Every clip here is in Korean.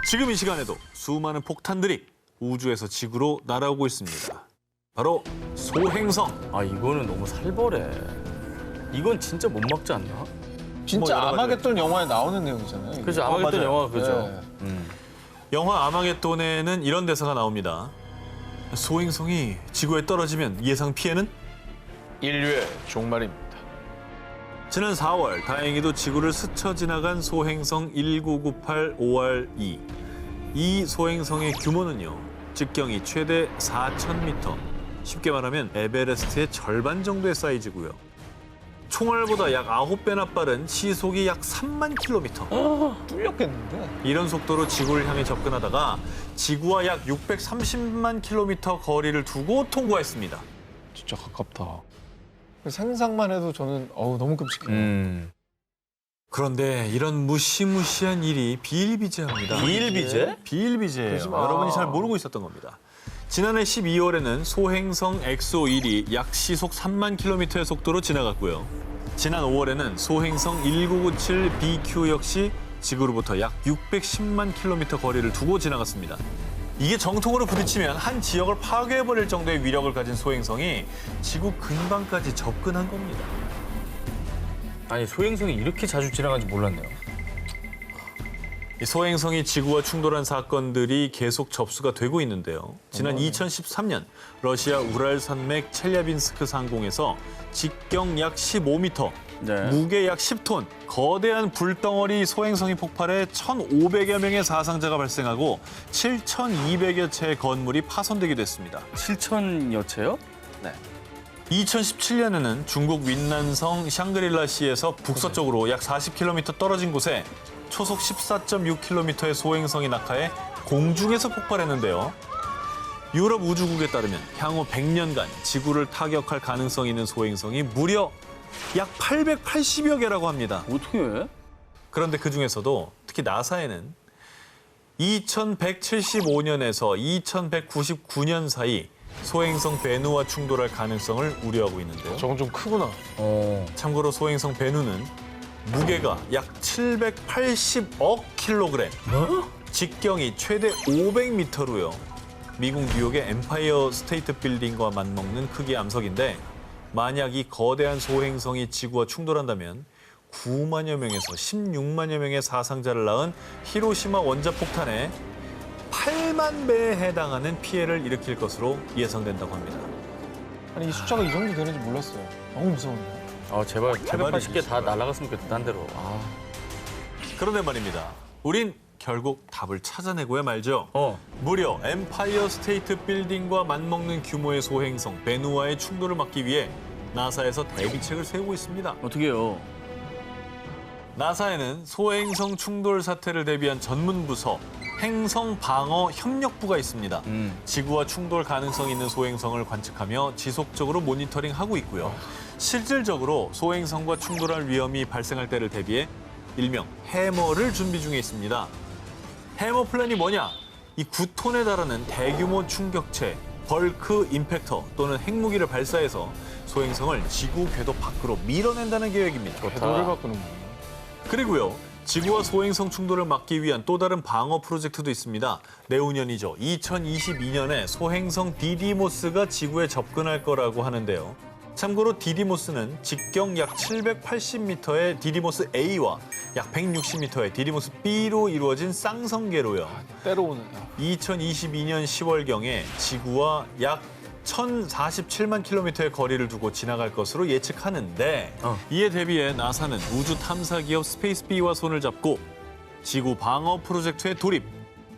지금 이 시간에도 수많은 폭탄들이 우주에서 지구로 날아오고 있습니다. 바로 소행성. 아, 이거는 너무 살벌해. 이건 진짜 못 막지 않나? 진짜 여러 가지 아마겟돈 영화에 나오는 내용이잖아요. 이게. 그죠, 아마겟돈 맞아요. 영화 그죠. 네. 영화 아마겟돈에는 이런 대사가 나옵니다. 소행성이 지구에 떨어지면 예상 피해는? 인류의 종말입니다. 지난 4월 다행히도 지구를 스쳐 지나간 소행성 1998 5R2. 이 소행성의 규모는요. 직경이 최대 4,000m. 쉽게 말하면 에베레스트의 절반 정도의 사이즈고요. 총알보다 약 9배나 빠른 시속이 약 3만 킬로미터. 뚫렸겠는데? 이런 속도로 지구를 향해 접근하다가 지구와 약 630만 킬로미터 거리를 두고 통과했습니다. 진짜 가깝다. 상상만 해도 저는 너무 끔찍해요. 그런데 이런 무시무시한 일이 비일비재합니다. 비일비재? 비일비재예요. 그러지 마. 여러분이 잘 모르고 있었던 겁니다. 지난해 12월에는 소행성 엑소1이 약 시속 3만 킬로미터의 속도로 지나갔고요. 지난 5월에는 소행성 1997BQ 역시 지구로부터 약 610만 킬로미터 거리를 두고 지나갔습니다. 이게 정통으로 부딪히면 한 지역을 파괴해버릴 정도의 위력을 가진 소행성이 지구 근방까지 접근한 겁니다. 아니, 소행성이 이렇게 자주 지나가는지 몰랐네요. 이 소행성이 지구와 충돌한 사건들이 계속 접수가 되고 있는데요. 지난 2013년 러시아 우랄 산맥 첼야빈스크 상공에서 직경 약 15m, 네. 무게 약 10톤, 거대한 불덩어리 소행성이 폭발해 1,500여 명의 사상자가 발생하고 7,200여 채의 건물이 파손되기도 했습니다. 7,000여 채요? 2017년에는 중국 윈난성 샹그릴라시에서 북서쪽으로 약 40km 떨어진 곳에 초속 14.6km의 소행성이 낙하해 공중에서 폭발했는데요. 유럽 우주국에 따르면 향후 100년간 지구를 타격할 가능성이 있는 소행성이 무려 약 880여 개라고 합니다. 어떻게 해? 그런데 그중에서도 특히 나사에는 2175년에서 2199년 사이 소행성 베누와 충돌할 가능성을 우려하고 있는데요. 저건 좀 크구나. 참고로 소행성 베누는 무게가 약 780억 킬로그램, 직경이 최대 500m로요. 미국 뉴욕의 엠파이어 스테이트 빌딩과 맞먹는 크기의 암석인데 만약 이 거대한 소행성이 지구와 충돌한다면 9만여 명에서 16만여 명의 사상자를 낳은 히로시마 원자폭탄에 8만 배에 해당하는 피해를 일으킬 것으로 예상된다고 합니다. 아니 이 숫자가 이 정도 되는지 몰랐어요. 너무 무서운데. 아, 제발 880개 다 제발. 날아갔으면 좋겠다, 딴 데로. 그런데 말입니다. 우린 결국 답을 찾아내고야 말죠. 무려 엠파이어 스테이트 빌딩과 맞먹는 규모의 소행성 베누와의 충돌을 막기 위해 나사에서 대비책을 세우고 있습니다. 어떻게 해요? 나사에는 소행성 충돌 사태를 대비한 전문 부서 행성 방어 협력부가 있습니다. 지구와 충돌 가능성이 있는 소행성을 관측하며 지속적으로 모니터링하고 있고요. 실질적으로 소행성과 충돌할 위험이 발생할 때를 대비해 일명 해머를 준비 중에 있습니다. 해머 플랜이 뭐냐? 이 9톤에 달하는 대규모 충격체, 벌크 임팩터 또는 핵무기를 발사해서 소행성을 지구 궤도 밖으로 밀어낸다는 계획입니다. 궤도를 바꾸는구나. 그리고요. 지구와 소행성 충돌을 막기 위한 또 다른 방어 프로젝트도 있습니다. 내후년이죠. 2022년에 소행성 디디모스가 지구에 접근할 거라고 하는데요. 참고로 디디모스는 직경 약 780m의 디디모스 A와 약 160m의 디디모스 B로 이루어진 쌍성계로요. 때려오네. 2022년 10월경에 지구와 약 1,047만 킬로미터의 거리를 두고 지나갈 것으로 예측하는데 이에 대비해 나사는 우주 탐사 기업 스페이스비와 손을 잡고 지구 방어 프로젝트에 돌입.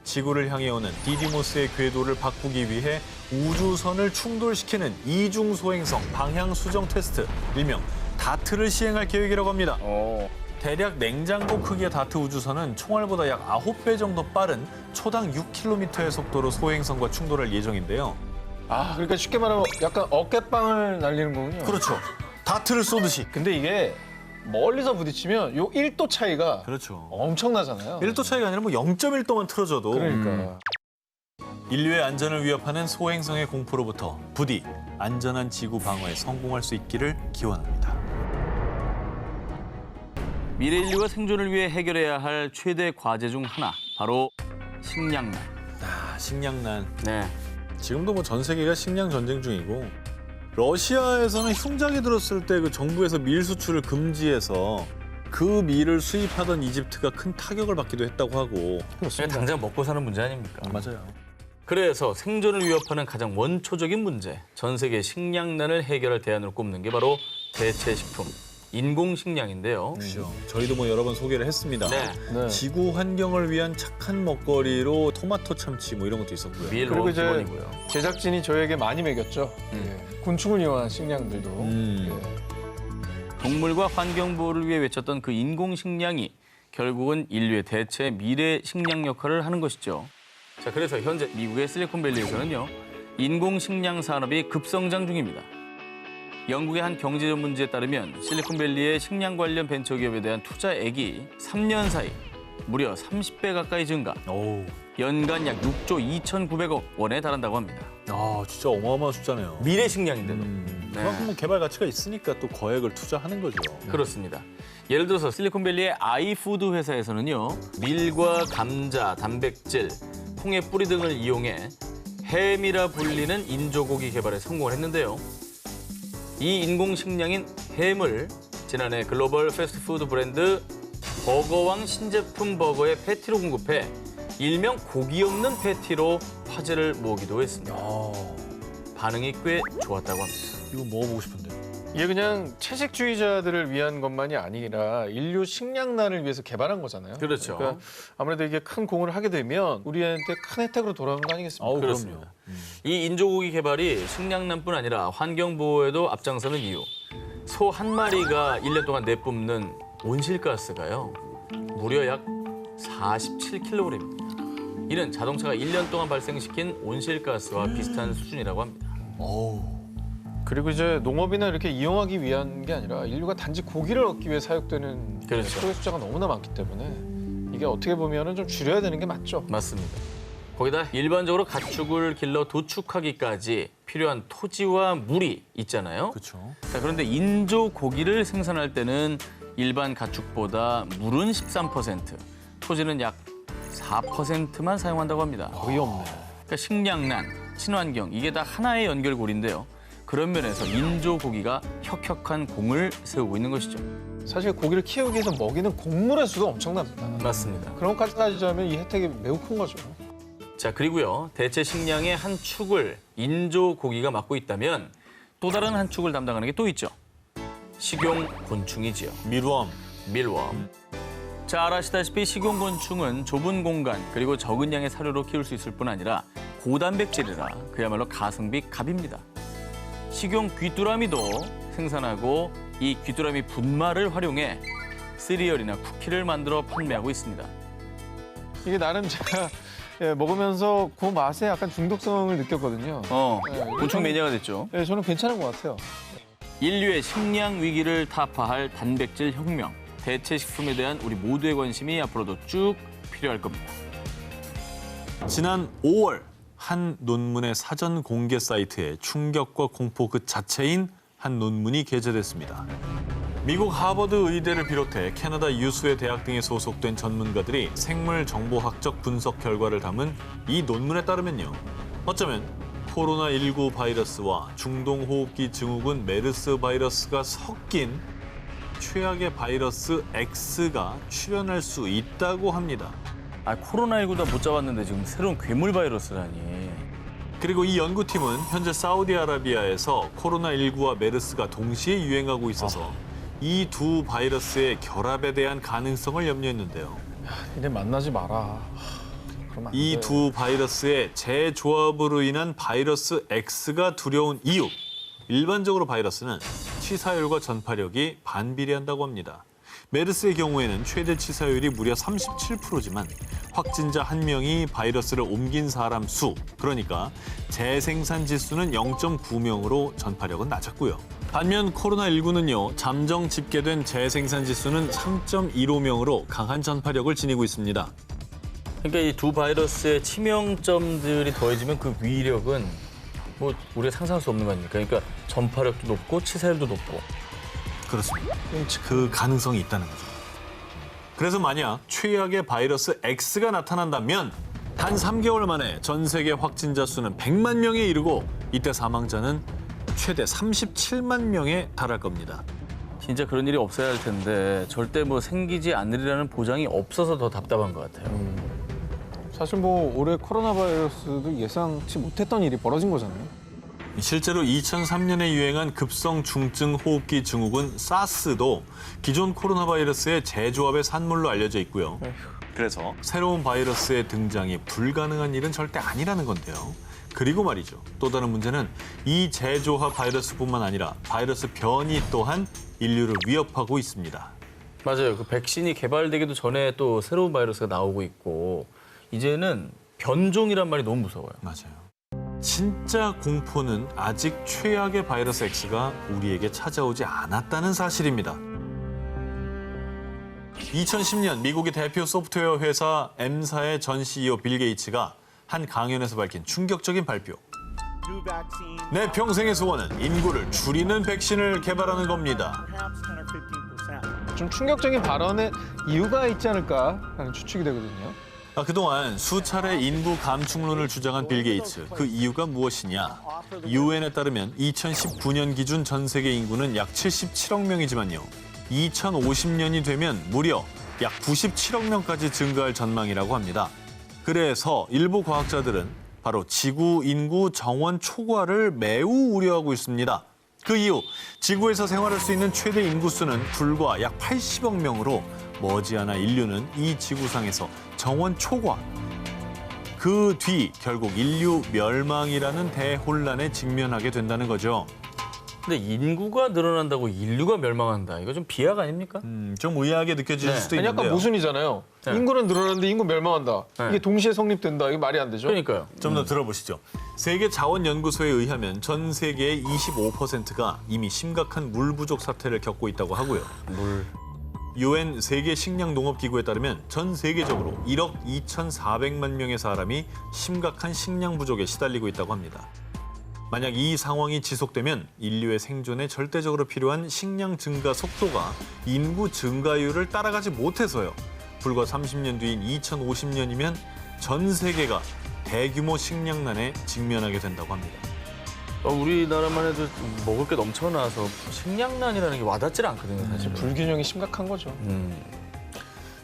지구를 향해 오는 디디모스의 궤도를 바꾸기 위해 우주선을 충돌시키는 이중 소행성 방향 수정 테스트, 일명 다트를 시행할 계획이라고 합니다. 대략 냉장고 크기의 다트 우주선은 총알보다 약 9배 정도 빠른 초당 6km의 속도로 소행성과 충돌할 예정인데요. 아 그러니까 쉽게 말하면 약간 어깨빵을 날리는 거군요. 그렇죠. 다트를 쏘듯이. 근데 이게 멀리서 부딪히면 요 1도 차이가 그렇죠. 엄청나잖아요. 1도 차이가 아니라 뭐 0.1도만 틀어져도 그러니까. 인류의 안전을 위협하는 소행성의 공포로부터 부디 안전한 지구 방어에 성공할 수 있기를 기원합니다. 미래 인류가 생존을 위해 해결해야 할 최대 과제 중 하나, 바로 식량난. 식량난. 네. 지금도 뭐 전 세계가 식량 전쟁 중이고 러시아에서는 흉작이 들었을 때 그 정부에서 밀 수출을 금지해서 그 밀을 수입하던 이집트가 큰 타격을 받기도 했다고 하고. 그냥 당장 먹고 사는 문제 아닙니까? 맞아요. 그래서 생존을 위협하는 가장 원초적인 문제, 전 세계 식량난을 해결할 대안으로 꼽는 게 바로 대체식품, 인공식량인데요. 그렇죠. 저희도 뭐 여러 번 소개를 했습니다. 네. 네. 지구 환경을 위한 착한 먹거리로 토마토 참치 뭐 이런 것도 있었고요. 밀 그리고 이제 기본이고요. 제작진이 저에게 많이 먹였죠. 예. 곤충을 이용한 식량들도. 예. 동물과 환경 보호를 위해 외쳤던 그 인공식량이 결국은 인류의 대체 미래 식량 역할을 하는 것이죠. 자, 그래서 현재 미국의 실리콘밸리에서는요, 인공식량 산업이 급성장 중입니다. 영국의 한 경제 전문지에 따르면 실리콘밸리의 식량 관련 벤처기업에 대한 투자액이 3년 사이 무려 30배 가까이 증가, 오, 연간 약 6조 2,900억 원에 달한다고 합니다. 진짜 어마어마한 숫자네요. 미래 식량인데도. 그만큼 뭐 개발 가치가 있으니까 또 거액을 투자하는 거죠. 그렇습니다. 예를 들어서 실리콘밸리의 아이푸드 회사에서는요, 밀과 감자, 단백질, 콩의 뿌리 등을 이용해 햄이라 불리는 인조고기 개발에 성공을 했는데요. 이 인공식량인 햄을 지난해 글로벌 패스트푸드 브랜드 버거왕 신제품 버거의 패티로 공급해 일명 고기 없는 패티로 화제를 모으기도 했습니다. 반응이 꽤 좋았다고 합니다. 이거 먹어보고 싶은데. 이게 그냥 채식주의자들을 위한 것만이 아니라 인류 식량난을 위해서 개발한 거잖아요. 그렇죠. 그러니까 아무래도 이게 큰 공을 하게 되면 우리한테 큰 혜택으로 돌아오는 거 아니겠습니까? 그렇습니다. 이 인조고기 개발이 식량난뿐 아니라 환경 보호에도 앞장서는 이유. 소 한 마리가 1년 동안 내뿜는 온실가스가요, 무려 약 47kg입니다. 이는 자동차가 1년 동안 발생시킨 온실가스와 비슷한 수준이라고 합니다. 그리고 이제 농업이나 이렇게 이용하기 위한 게 아니라 인류가 단지 고기를 얻기 위해 사육되는 그렇죠. 소의 숫자가 너무나 많기 때문에 이게 어떻게 보면은 좀 줄여야 되는 게 맞죠. 맞습니다. 거기다 일반적으로 가축을 길러 도축하기까지 필요한 토지와 물이 있잖아요. 그렇죠. 자, 그런데 인조 고기를 생산할 때는 일반 가축보다 물은 13%, 토지는 약 4%만 사용한다고 합니다. 거의 없네. 그러니까 식량난, 친환경, 이게 다 하나의 연결고리인데요. 그런 면에서 인조 고기가 혁혁한 공을 세우고 있는 것이죠. 사실 고기를 키우기 위해서 먹이는 곡물의 수가 엄청납니다. 맞습니다. 그런 것까지 따지자면 이 혜택이 매우 큰 거죠. 자, 그리고요, 대체 식량의 한 축을 인조 고기가 맡고 있다면 또 다른 한 축을 담당하는 게 또 있죠. 식용 곤충이지요. 밀웜. 밀웜. 자, 아시다시피 식용 곤충은 좁은 공간 그리고 적은 양의 사료로 키울 수 있을 뿐 아니라 고단백질이라 그야말로 가성비 갑입니다. 식용 귀뚜라미도 생산하고 이 귀뚜라미 분말을 활용해 시리얼이나 쿠키를 만들어 판매하고 있습니다. 이게 나름 제가 먹으면서 그 맛에 약간 중독성을 느꼈거든요. 곤충 매니아가 됐죠. 네, 저는 괜찮은 것 같아요. 인류의 식량 위기를 타파할 단백질 혁명, 대체 식품에 대한 우리 모두의 관심이 앞으로도 쭉 필요할 겁니다. 지난 5월 한 논문의 사전 공개 사이트에 충격과 공포 그 자체인 한 논문이 게재됐습니다. 미국 하버드 의대를 비롯해 캐나다 유수의 대학 등에 소속된 전문가들이 생물 정보학적 분석 결과를 담은 이 논문에 따르면요. 어쩌면 코로나19 바이러스와 중동호흡기 증후군 메르스 바이러스가 섞인 최악의 바이러스 X가 출현할 수 있다고 합니다. 코로나19도 못 잡았는데 지금 새로운 괴물 바이러스라니. 그리고 이 연구팀은 현재 사우디아라비아에서 코로나19와 메르스가 동시에 유행하고 있어서 이 두 바이러스의 결합에 대한 가능성을 염려했는데요. 이제 만나지 마라. 그러면 안 이 돼. 두 바이러스의 재조합으로 인한 바이러스 X가 두려운 이유. 일반적으로 바이러스는 치사율과 전파력이 반비례한다고 합니다. 메르스의 경우에는 최대 치사율이 무려 37%지만 확진자 1명이 바이러스를 옮긴 사람 수, 그러니까 재생산 지수는 0.9명으로 전파력은 낮았고요. 반면 코로나19는요, 잠정 집계된 재생산 지수는 3.15명으로 강한 전파력을 지니고 있습니다. 그러니까 이 두 바이러스의 치명점들이 더해지면 그 위력은 뭐 우리가 상상할 수 없는 거 아닙니까? 그러니까 전파력도 높고 치사율도 높고. 그렇습니다. 그 가능성이 있다는 거죠. 그래서 만약 최악의 바이러스 X가 나타난다면 단 3개월 만에 전 세계 확진자 수는 100만 명에 이르고 이때 사망자는 최대 37만 명에 달할 겁니다. 진짜 그런 일이 없어야 할 텐데 절대 뭐 생기지 않으리라는 보장이 없어서 더 답답한 것 같아요. 사실 뭐 올해 코로나 바이러스도 예상치 못했던 일이 벌어진 거잖아요. 실제로 2003년에 유행한 급성 중증 호흡기 증후군 사스도 기존 코로나 바이러스의 재조합의 산물로 알려져 있고요. 그래서 새로운 바이러스의 등장이 불가능한 일은 절대 아니라는 건데요. 그리고 말이죠. 또 다른 문제는 이 재조합 바이러스뿐만 아니라 바이러스 변이 또한 인류를 위협하고 있습니다. 맞아요. 그 백신이 개발되기도 전에 또 새로운 바이러스가 나오고 있고 이제는 변종이란 말이 너무 무서워요. 맞아요. 진짜 공포는 아직 최악의 바이러스 X가 우리에게 찾아오지 않았다는 사실입니다. 2010년 미국의 대표 소프트웨어 회사 M사의 전 CEO 빌 게이츠가 한 강연에서 밝힌 충격적인 발표. 내 평생의 소원은 인구를 줄이는 백신을 개발하는 겁니다. 좀 충격적인 발언에 이유가 있지 않을까라는 추측이 되거든요. 그동안 수차례 인구 감축론을 주장한 빌 게이츠. 그 이유가 무엇이냐? UN에 따르면 2019년 기준 전 세계 인구는 약 77억 명이지만요. 2050년이 되면 무려 약 97억 명까지 증가할 전망이라고 합니다. 그래서 일부 과학자들은 바로 지구 인구 정원 초과를 매우 우려하고 있습니다. 그 이유, 지구에서 생활할 수 있는 최대 인구수는 불과 약 80억 명으로 머지않아 인류는 이 지구상에서 정원 초과, 그 뒤 결국 인류 멸망이라는 대혼란에 직면하게 된다는 거죠. 근데 인구가 늘어난다고 인류가 멸망한다. 이거 좀 비약 아닙니까? 좀 의아하게 느껴질 네. 수도 아니, 있는데요. 약간 모순이잖아요. 네. 인구는 늘어나는데 인구 멸망한다. 네. 이게 동시에 성립된다. 이게 말이 안 되죠? 그러니까요. 좀 더 들어보시죠. 세계자원연구소에 의하면 전 세계의 25%가 이미 심각한 물 부족 사태를 겪고 있다고 하고요. UN 세계 식량 농업 기구에 따르면 전 세계적으로 1억 2,400만 명의 사람이 심각한 식량 부족에 시달리고 있다고 합니다. 만약 이 상황이 지속되면 인류의 생존에 절대적으로 필요한 식량 증가 속도가 인구 증가율을 따라가지 못해서요. 불과 30년 뒤인 2050년이면 전 세계가 대규모 식량난에 직면하게 된다고 합니다. 우리나라만 해도 먹을 게 넘쳐나서 식량난이라는 게 와닿질 않거든요, 사실. 불균형이 심각한 거죠.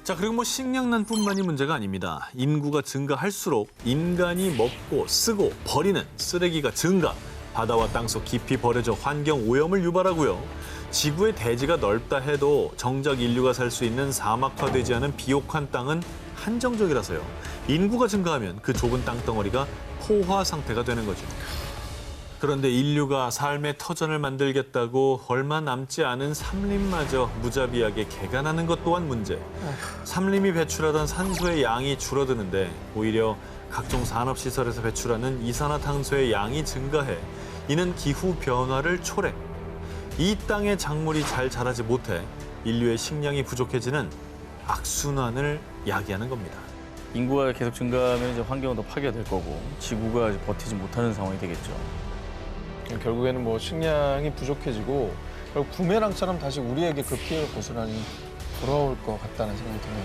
자, 그리고 뭐 식량난뿐만이 문제가 아닙니다. 인구가 증가할수록 인간이 먹고 쓰고 버리는 쓰레기가 증가, 바다와 땅속 깊이 버려져 환경 오염을 유발하고요. 지구의 대지가 넓다 해도 정작 인류가 살 수 있는 사막화되지 않은 비옥한 땅은 한정적이라서요. 인구가 증가하면 그 좁은 땅덩어리가 포화 상태가 되는 거죠. 그런데 인류가 삶의 터전을 만들겠다고 얼마 남지 않은 삼림마저 무자비하게 개간하는 것 또한 문제. 삼림이 배출하던 산소의 양이 줄어드는데 오히려 각종 산업시설에서 배출하는 이산화탄소의 양이 증가해 이는 기후 변화를 초래. 이 땅의 작물이 잘 자라지 못해 인류의 식량이 부족해지는 악순환을 야기하는 겁니다. 인구가 계속 증가하면 이제 환경은 더 파괴될 거고 지구가 버티지 못하는 상황이 되겠죠. 결국에는 뭐 식량이 부족해지고 결국 부메랑처럼 다시 우리에게 그 피해가 고스란히 돌아올 것 같다는 생각이 드네요.